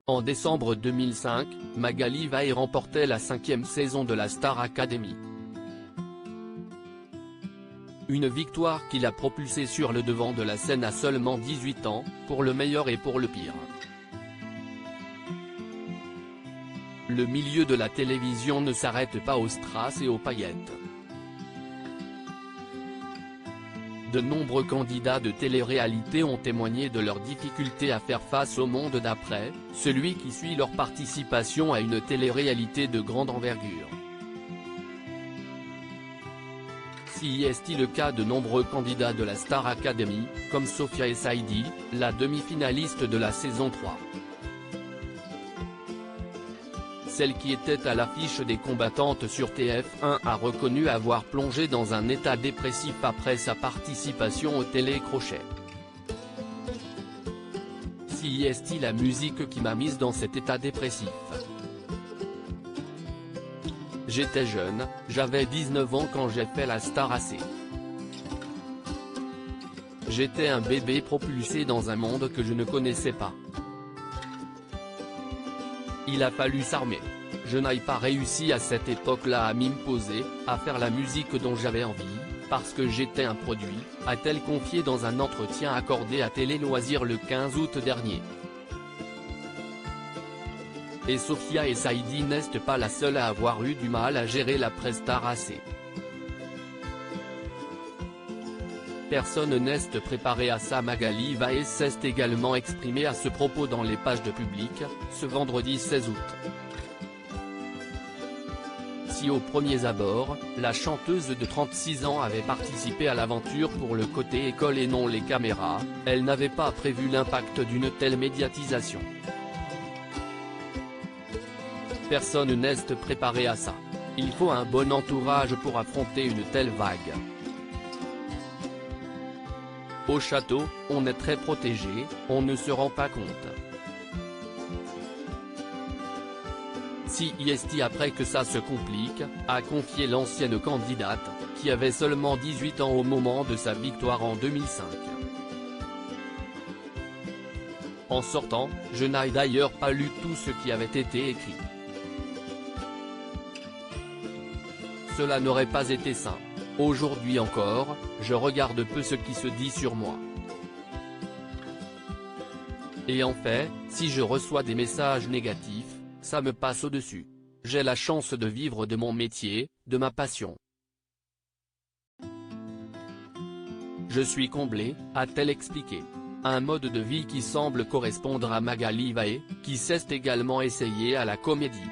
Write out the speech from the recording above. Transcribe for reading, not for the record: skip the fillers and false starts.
En décembre 2005, Magali Vahe remportait la 5e saison de la Star Academy. Une victoire qui l'a propulsée sur le devant de la scène à seulement 18 ans, pour le meilleur et pour le pire. Le milieu de la télévision ne s'arrête pas aux strass et aux paillettes. De nombreux candidats de télé-réalité ont témoigné de leurs difficultés à faire face au monde d'après, celui qui suit leur participation à une télé-réalité de grande envergure. Si est le cas de nombreux candidats de la Star Academy, comme Sophia et Saïdi, la demi-finaliste de la saison 3. Celle qui était à l'affiche des combattantes sur TF1 a reconnu avoir plongé dans un état dépressif après sa participation au télécrochet. Si est la musique qui m'a mise dans cet état dépressif. J'étais jeune, j'avais 19 ans quand j'ai fait la Star AC. J'étais un bébé propulsé dans un monde que je ne connaissais pas. Il a fallu s'armer. Je n'ai pas réussi à cette époque-là à m'imposer, à faire la musique dont j'avais envie, parce que j'étais un produit, a-t-elle confié dans un entretien accordé à Télé Loisirs le 15 août dernier. Et Sophia et Saïdi n'est pas la seule à avoir eu du mal à gérer la pré-Star AC. Personne n'est préparé à ça. Magali Vahe s'est également exprimée à ce propos dans les pages de Public, ce vendredi 16 août. Si aux premiers abords, la chanteuse de 36 ans avait participé à l'aventure pour le côté école et non les caméras, elle n'avait pas prévu l'impact d'une telle médiatisation. Personne n'est préparé à ça. Il faut un bon entourage pour affronter une telle vague. Au château, on est très protégé, on ne se rend pas compte. Si est après que ça se complique, a confié l'ancienne candidate, qui avait seulement 18 ans au moment de sa victoire en 2005. En sortant, je n'ai d'ailleurs pas lu tout ce qui avait été écrit. Cela n'aurait pas été simple. Aujourd'hui encore, je regarde peu ce qui se dit sur moi. Et en fait, si je reçois des messages négatifs, ça me passe au-dessus. J'ai la chance de vivre de mon métier, de ma passion. Je suis comblé, a-t-elle expliqué. Un mode de vie qui semble correspondre à Magali Vahe, qui s'est également essayée à la comédie.